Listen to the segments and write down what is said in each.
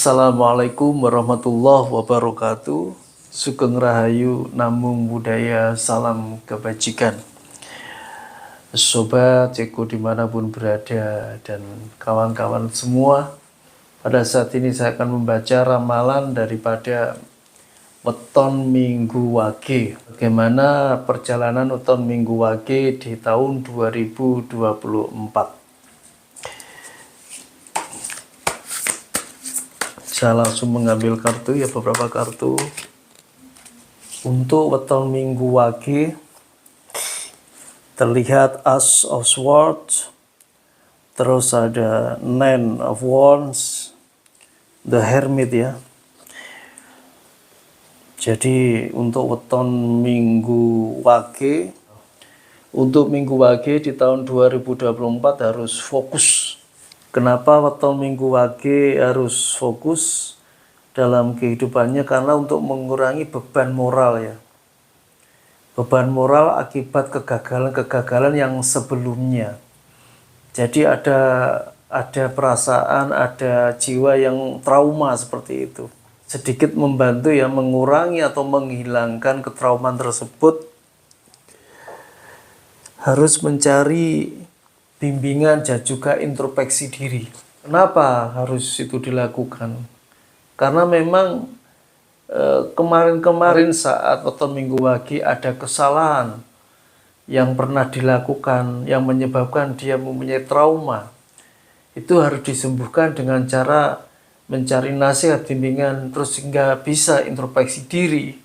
Assalamualaikum warahmatullahi wabarakatuh. Sugeng Rahayu, Namung Budaya, salam kebajikan. Sobat Ceko dimanapun berada dan kawan-kawan semua, pada saat ini saya akan membaca ramalan daripada Weton Minggu Wage. Bagaimana perjalanan Weton Minggu Wage di tahun 2024. Saya langsung mengambil kartu ya, beberapa kartu. Untuk Weton Minggu Wage terlihat Ace of Swords, terus ada Nine of Wands, The Hermit ya. Jadi untuk Weton Minggu Wage, untuk Minggu Wage di tahun 2024 harus fokus. Kenapa Weton Minggu Wage harus fokus dalam kehidupannya? Karena untuk mengurangi beban moral ya. Beban moral akibat kegagalan-kegagalan yang sebelumnya. Jadi ada perasaan, ada jiwa yang trauma seperti itu. Sedikit membantu ya mengurangi atau menghilangkan ketraumaan tersebut, harus mencari bimbingan dan juga introspeksi diri. Kenapa harus itu dilakukan? Karena memang kemarin-kemarin saat Weton Minggu Wage ada kesalahan yang pernah dilakukan yang menyebabkan dia mempunyai trauma. Itu harus disembuhkan dengan cara mencari nasihat, bimbingan, terus sehingga bisa introspeksi diri,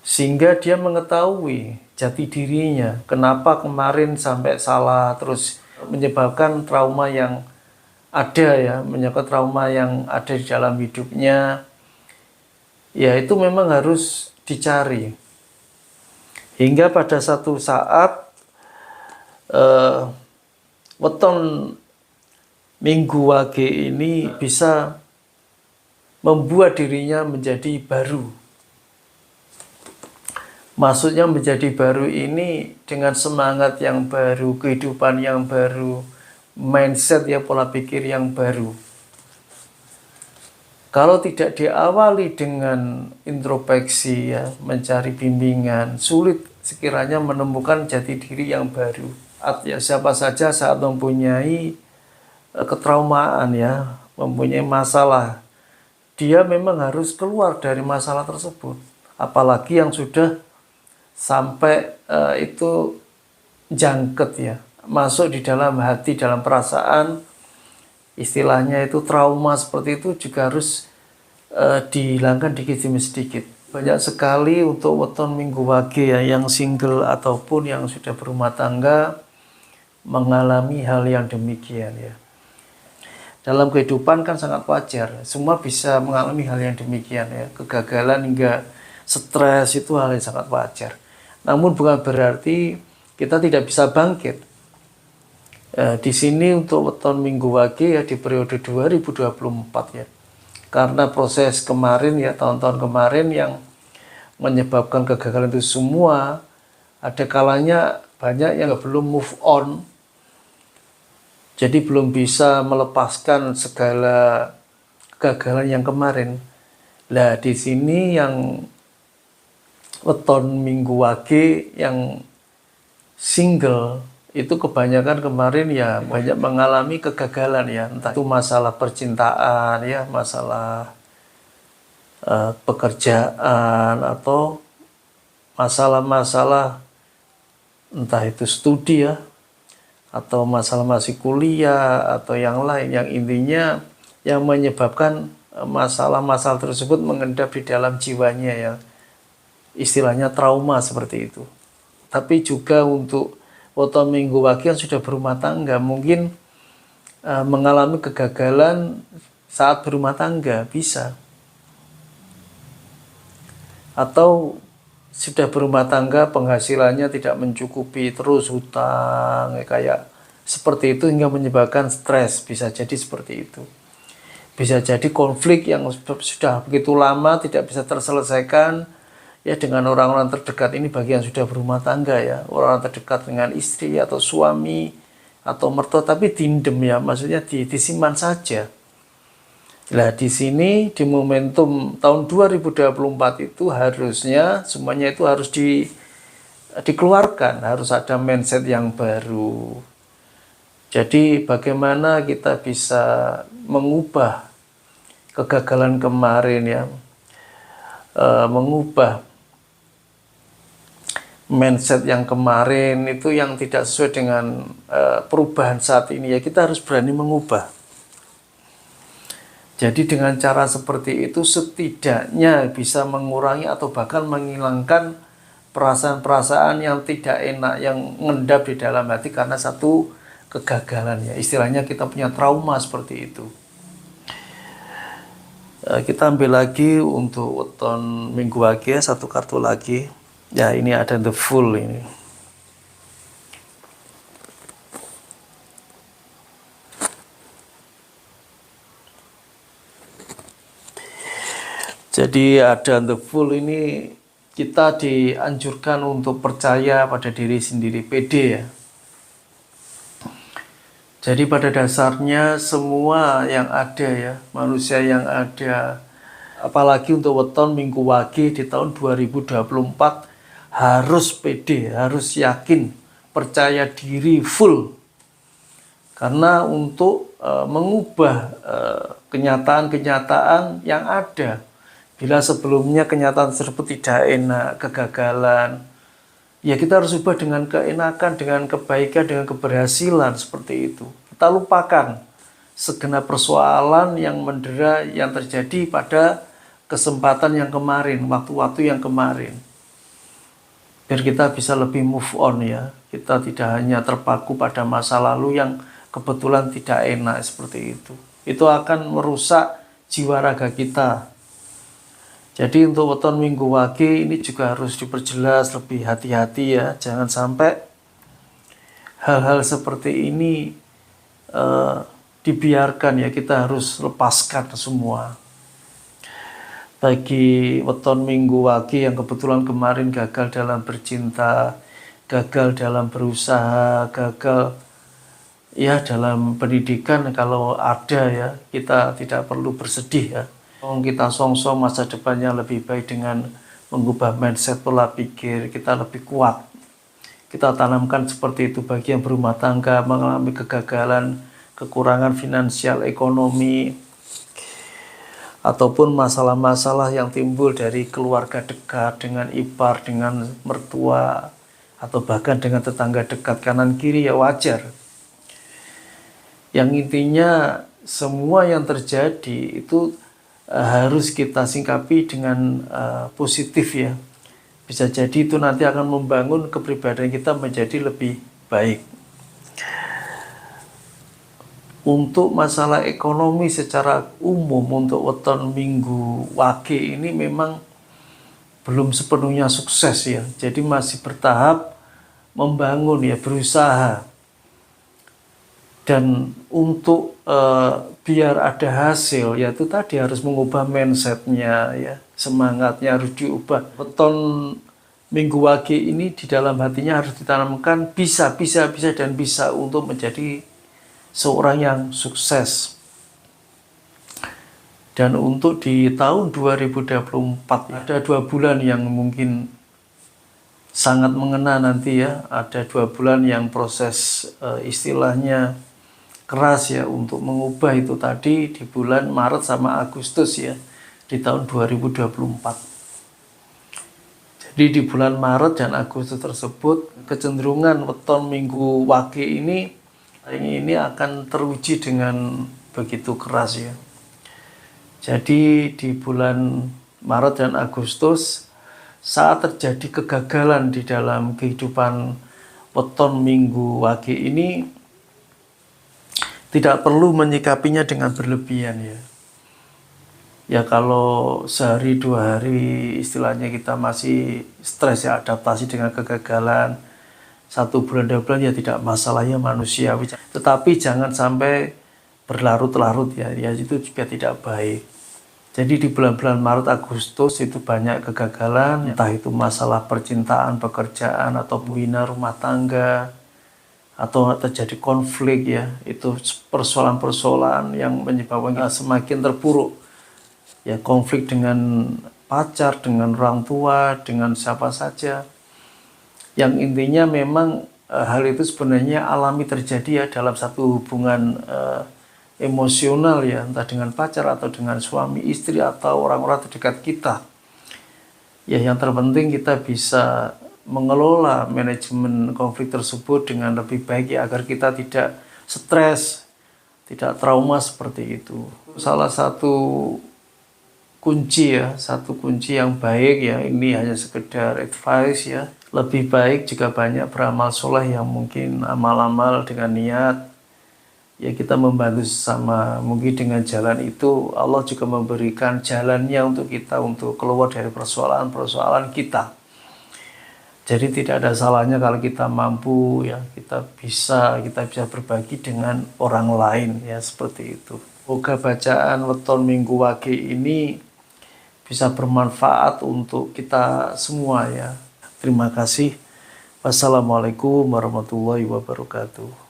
sehingga dia mengetahui jati dirinya, kenapa kemarin sampai salah, terus menyebabkan trauma yang ada ya, menyebabkan trauma yang ada di dalam hidupnya ya, itu memang harus dicari hingga pada satu saat Weton Minggu Wage ini bisa membuat dirinya menjadi baru. Maksudnya menjadi baru ini dengan semangat yang baru, kehidupan yang baru, mindset ya, pola pikir yang baru. Kalau tidak diawali dengan introspeksi ya, mencari bimbingan, sulit sekiranya menemukan jati diri yang baru. Artinya siapa saja saat mempunyai ketraumaan ya, mempunyai masalah, dia memang harus keluar dari masalah tersebut. Apalagi yang sudah sampai itu jangket ya, masuk di dalam hati, dalam perasaan, istilahnya itu trauma seperti itu juga harus dihilangkan dikit demi sedikit. Banyak sekali untuk Weton Minggu Wage ya, yang single ataupun yang sudah berumah tangga mengalami hal yang demikian ya. Dalam kehidupan kan sangat wajar, semua bisa mengalami hal yang demikian ya, kegagalan hingga stres itu hal yang sangat wajar. Namun bukan berarti kita tidak bisa bangkit. Di sini untuk Weton Minggu Wage ya di periode 2024 ya. Karena proses kemarin ya, tahun-tahun kemarin yang menyebabkan kegagalan itu semua, ada kalanya banyak yang belum move on. Jadi belum bisa melepaskan segala kegagalan yang kemarin. Nah, di sini yang Weton Minggu Wage yang single itu kebanyakan kemarin ya banyak mengalami kegagalan ya, entah itu masalah percintaan ya, masalah pekerjaan, atau masalah-masalah entah itu studi ya, atau masalah masih kuliah atau yang lain, yang intinya yang menyebabkan masalah-masalah tersebut mengendap di dalam jiwanya ya, istilahnya trauma seperti itu. Tapi juga untuk Weton Minggu Wage yang sudah berumah tangga mungkin mengalami kegagalan saat berumah tangga bisa, atau sudah berumah tangga penghasilannya tidak mencukupi, terus hutang kayak seperti itu hingga menyebabkan stres, bisa jadi seperti itu. Bisa jadi konflik yang sudah begitu lama tidak bisa terselesaikan ya dengan orang-orang terdekat ini, bagi yang sudah berumah tangga ya, orang terdekat dengan istri atau suami atau mertua, tapi dindem ya, maksudnya disimpan saja. Nah, di sini di momentum tahun 2024 itu harusnya semuanya itu harus dikeluarkan, harus ada mindset yang baru. Jadi bagaimana kita bisa mengubah kegagalan kemarin ya, mengubah mindset yang kemarin itu yang tidak sesuai dengan perubahan saat ini ya, kita harus berani mengubah. Jadi dengan cara seperti itu setidaknya bisa mengurangi atau bahkan menghilangkan perasaan-perasaan yang tidak enak yang mengendap di dalam hati karena satu kegagalan ya. Istilahnya kita punya trauma seperti itu. Kita ambil lagi untuk weton minggu wage satu kartu lagi. Ya, ini ada the full ini. Jadi ada the full ini, kita dianjurkan untuk percaya pada diri sendiri, pede ya. Jadi pada dasarnya semua yang ada ya, manusia yang ada, apalagi untuk weton minggu wage di tahun 2024 harus pede, harus yakin, percaya diri full. Karena untuk mengubah kenyataan-kenyataan yang ada. Bila sebelumnya kenyataan tersebut tidak enak, kegagalan, ya kita harus ubah dengan keenakan, dengan kebaikan, dengan keberhasilan seperti itu. Kita lupakan segenap persoalan yang mendera yang terjadi pada kesempatan yang kemarin, waktu-waktu yang kemarin. Biar kita bisa lebih move on ya. Kita tidak hanya terpaku pada masa lalu yang kebetulan tidak enak seperti itu. Itu akan merusak jiwa raga kita. Jadi untuk weton minggu wage ini juga harus diperjelas lebih hati-hati ya. Jangan sampai hal-hal seperti ini dibiarkan ya. Kita harus lepaskan semua. Bagi weton minggu wage yang kebetulan kemarin gagal dalam bercinta, gagal dalam berusaha, gagal ya dalam pendidikan, kalau ada ya, kita tidak perlu bersedih ya. Kita song-song masa depannya lebih baik dengan mengubah mindset pola pikir, kita lebih kuat. Kita tanamkan seperti itu bagi yang berumah tangga, mengalami kegagalan, kekurangan finansial, ekonomi, ataupun masalah-masalah yang timbul dari keluarga dekat, dengan ipar, dengan mertua, atau bahkan dengan tetangga dekat kanan kiri ya wajar. Yang intinya semua yang terjadi itu harus kita singkapi dengan positif ya. Bisa jadi itu nanti akan membangun kepribadian kita menjadi lebih baik. Untuk masalah ekonomi secara umum untuk weton minggu wage ini memang belum sepenuhnya sukses ya. Jadi masih bertahap membangun ya, berusaha. Dan untuk biar ada hasil, yaitu tadi harus mengubah mindsetnya ya, semangatnya harus diubah. Weton minggu wage ini di dalam hatinya harus ditanamkan bisa dan bisa untuk menjadi seorang yang sukses. Dan untuk di tahun 2024 ada 2 bulan yang mungkin sangat mengena nanti ya. Ada 2 bulan yang proses istilahnya keras ya untuk mengubah itu tadi di bulan Maret sama Agustus ya di tahun 2024. Jadi di bulan Maret dan Agustus tersebut kecenderungan weton minggu wage ini akan teruji dengan begitu keras ya. Jadi di bulan Maret dan Agustus saat terjadi kegagalan di dalam kehidupan weton minggu wage ini, tidak perlu menyikapinya dengan berlebihan ya. Ya kalau sehari 2 hari istilahnya kita masih stres ya, adaptasi dengan kegagalan, 1 bulan 2 bulan ya tidak masalahnya, manusiawi. Tetapi jangan sampai berlarut-larut ya, itu juga tidak baik. Jadi di bulan-bulan Maret Agustus itu banyak kegagalan, entah itu masalah percintaan, pekerjaan, atau bina rumah tangga, atau terjadi konflik ya, itu persoalan-persoalan yang menyebabkan kita semakin terpuruk ya, konflik dengan pacar, dengan orang tua, dengan siapa saja, yang intinya memang hal itu sebenarnya alami terjadi ya dalam satu hubungan emosional ya, entah dengan pacar atau dengan suami istri atau orang-orang terdekat kita ya. Yang terpenting kita bisa mengelola manajemen konflik tersebut dengan lebih baik ya, agar kita tidak stres, tidak trauma seperti itu. Salah satu kunci ya, satu kunci yang baik ya, ini hanya sekedar advice ya. Lebih baik jika banyak beramal soleh yang mungkin amal-amal dengan niat ya, kita membantu sesama. Mungkin dengan jalan itu Allah juga memberikan jalannya untuk kita untuk keluar dari persoalan-persoalan kita. Jadi tidak ada salahnya kalau kita mampu ya, kita bisa berbagi dengan orang lain ya, seperti itu. Semoga bacaan weton Minggu Wage ini bisa bermanfaat untuk kita semua ya. Terima kasih. Wassalamualaikum warahmatullahi wabarakatuh.